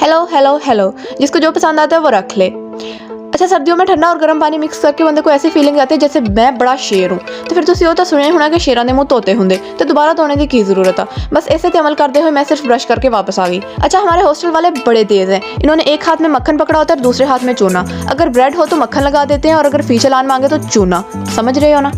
Hello hello hello, जिसको जो पसंद आता है वो रख ले। अच्छा, सर्दियों में ठंडा और गर्म पानी मिक्स करके बंदे को ऐसी फीलिंग आती है जैसे मैं बड़ा शेर हूँ। तो फिर तुम तो सुने होना कि शेरां दे मुँह तोते होंगे, तो दोबारा धोने की जरूरत है। बस ऐसे ते अमल करते हुए मैं सिर्फ ब्रश करके वापस आ गई। अच्छा, हमारे हॉस्टल वाले बड़े तेज हैं। इन्होंने एक हाथ में मक्खन पकड़ा होता है और दूसरे हाथ में चूना। अगर ब्रेड हो तो मक्खन लगा देते हैं और अगर फी चालान मांगे तो चूना। समझ रहे हो ना।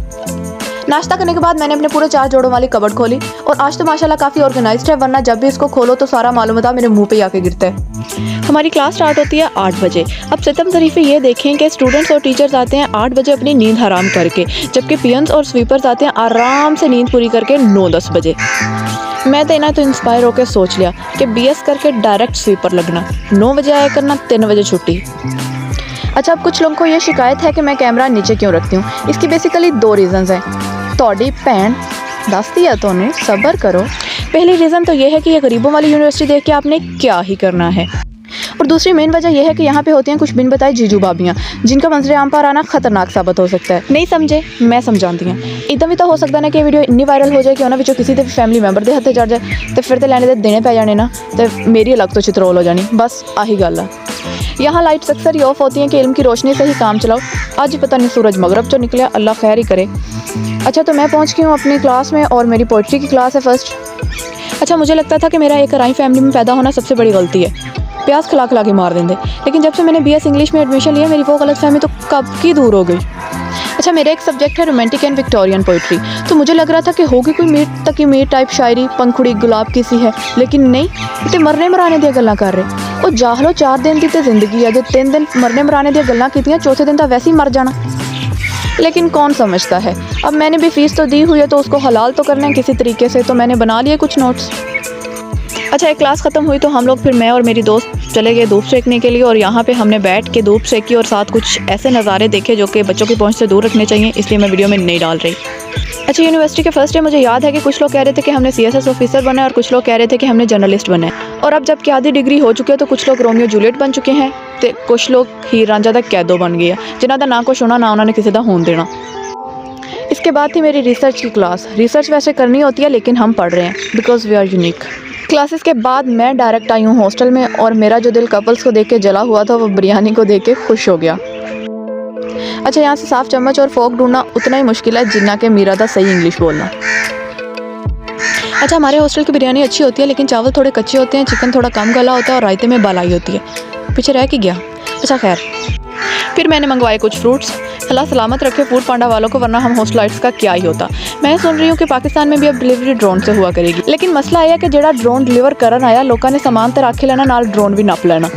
नाश्ता करने के बाद मैंने अपने पूरे 4 जोड़ों वाली कबर्ड खोली और आज तो माशाल्लाह काफ़ी ऑर्गेनाइज्ड है, वरना जब भी इसको खोलो तो सारा मालूमात मेरे मुंह पे आके गिरता है। हमारी क्लास स्टार्ट होती है 8 बजे। अब सितम ज़रीफ़े ये देखें कि स्टूडेंट्स और टीचर्स आते हैं 8 बजे अपनी नींद हराम करके, जबकि पियंस और स्वीपर्स आते हैं आराम से नींद पूरी करके 9-10 बजे। मैं तो इना तो इंस्पायर होकर सोच लिया कि BS करके डायरेक्ट स्वीपर लगना, 9 बजे आया करना, 3 बजे छुट्टी। अच्छा, अब कुछ लोगों को ये शिकायत है कि मैं कैमरा नीचे क्यों रखती हूँ। इसकी बेसिकली 2 रीज़न्स हैं। तोड़ी भैन दस दिया तोनू, सब्र करो। पहली रीज़न तो यह है कि ये गरीबों वाली यूनिवर्सिटी देख के आपने क्या ही करना है, और दूसरी मेन वजह यह है कि यहाँ पे होती हैं कुछ बिन बताई जीजू भाभियाँ, जिनका मंजरे आम पर आना खतरनाक साबित हो सकता है। नहीं समझे, मैं समझाती हूँ। इतना भी तो हो सकता है कि वीडियो इतनी वायरल हो जाए कि उन्होंने किसी के फैमिली मैंबर के हत्थे चढ़ जाए, तो फिर तो लैने देने पै जाने ना, तो मेरी अलग तो चित्रोल हो जानी। बस आही गल है। यहाँ लाइट्स अक्सर ही ऑफ होती हैं कि इल्म की रोशनी से ही काम चलाओ। आज पता नहीं सूरज मगरब चो निकला, अल्लाह खैर ही करे। अच्छा, तो मैं पहुँच गई हूँ अपनी क्लास में और मेरी पोइट्री की क्लास है फर्स्ट। अच्छा, मुझे लगता था कि मेरा एक कराई फैमिली में पैदा होना सबसे बड़ी गलती है, प्याज खिला खिला के मार देंगे, लेकिन जब से मैंने BS इंग्लिश में एडमिशन लिया मेरी वो गलतफहमी तो कब की दूर हो गई। अच्छा, मेरा एक सब्जेक्ट है रोमांटिक एंड विक्टोरियन पोइट्री, तो मुझे लग रहा था कि होगी कोई मीर तक मीर टाइप शायरी, पंखुड़ी गुलाब की सी है, लेकिन नहीं, इतने मरने मराने दी गल्लां कर रहे। और जाहलो 4 दिन की तो जिंदगी है, जो 3 दिन मरने मराने दी गल्लां कीतियां, चौथे दिन तो वैसे ही मर जाना। लेकिन कौन समझता है। अब मैंने भी फीस तो दी हुई है, तो उसको हलाल तो करना है किसी तरीके से, तो मैंने बना लिए कुछ नोट्स। अच्छा, एक क्लास ख़त्म हुई तो हम लोग फिर मैं और मेरी दोस्त चले गए धूप सेकने के लिए, और यहाँ पे हमने बैठ के धूप सेकी और साथ कुछ ऐसे नज़ारे देखे जो कि बच्चों की पहुँच से दूर रखने चाहिए, इसलिए मैं वीडियो में नहीं डाल रही। अच्छा, यूनिवर्सिटी के फर्स्ट डे मुझे याद है कि कुछ लोग कह रहे थे कि हमने CSS ऑफिसर बना है और कुछ लोग कह रहे थे कि हमने जर्नलिस्ट बना है, और अब जब कि आधी डिग्री हो चुकी है तो कुछ लोग रोमियो जूलियट बन चुके हैं, तो कुछ लोग हीर रांझा दा कैदो बन गए, जिन्हों का ना कुछ होना ना उन्होंने किसी का होन देना। इसके बाद थी मेरी रिसर्च की क्लास। रिसर्च वैसे करनी होती है लेकिन हम पढ़ रहे हैं because we are unique. Classes के बाद मैं डायरेक्ट आई हूँ हॉस्टल में, और मेरा जो दिल कपल्स को देख के जला हुआ था वो बिरयानी को देख के खुश हो गया। अच्छा, यहाँ से साफ चम्मच और फोक ढूंढना उतना ही मुश्किल है जितना कि मीरा दा सही इंग्लिश बोलना। अच्छा, हमारे हॉस्टल की बिरयानी अच्छी होती है लेकिन चावल थोड़े कच्चे होते हैं, चिकन थोड़ा कम गला होता है और रायते में बालाई होती है। पीछे रह के गया। अच्छा खैर, फिर मैंने मंगवाए कुछ फ्रूट्स। अल्लाह सलामत रखे फूड पांडा वालों को, वरना हम हॉस्टलाइट्स का क्या ही होता। मैं सुन रही हूँ कि पाकिस्तान में भी अब डिलीवरी ड्रोन से हुआ करेगी, लेकिन मसला यह है कि जड़ा ड्रोन डिलीवर करन आया लोगों ने सामान तो रख लेना, नाल ड्रोन भी नप लेना।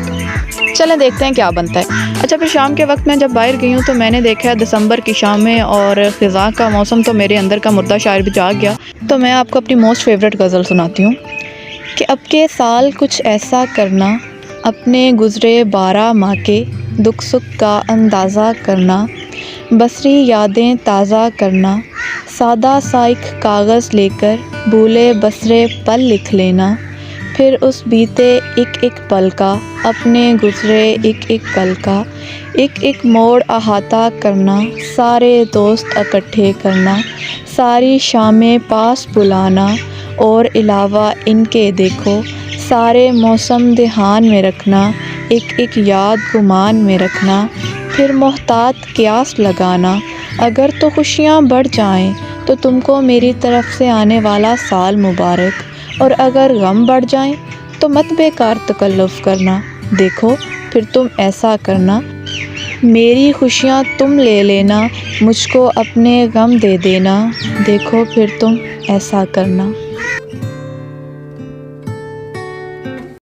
चलें देखते हैं क्या बनता है। अच्छा, फिर शाम के वक्त मैं जब बाहर गई हूँ तो मैंने देखा दिसंबर की शामें और ख़िज़ा का मौसम, तो मेरे अंदर का मुर्दा शायर भी जाग गया। तो मैं आपको अपनी मोस्ट फेवरेट गज़ल सुनाती हूँ कि अब के साल कुछ ऐसा करना, अपने गुज़रे 12 माह के दुख सुख का अंदाज़ा करना, बसरी यादें ताज़ा करना, सादा सा एक कागज़ लेकर भूले बसरे पल लिख लेना, फिर उस बीते एक एक पल का, अपने गुज़रे एक एक कल का, एक एक मोड़ अहाता करना, सारे दोस्त इकट्ठे करना, सारी शामें पास बुलाना, और अलावा इनके देखो सारे मौसम ध्यान में रखना, एक एक याद गुमान में रखना, फिर मोहतात क्यास लगाना, अगर तो खुशियाँ बढ़ जाएं तो तुमको मेरी तरफ़ से आने वाला साल मुबारक, और अगर गम बढ़ जाएं तो मत बेकार तकल्लुफ़ करना, देखो फिर तुम ऐसा करना, मेरी खुशियाँ तुम ले लेना, मुझको अपने गम दे देना, देखो फिर तुम ऐसा करना।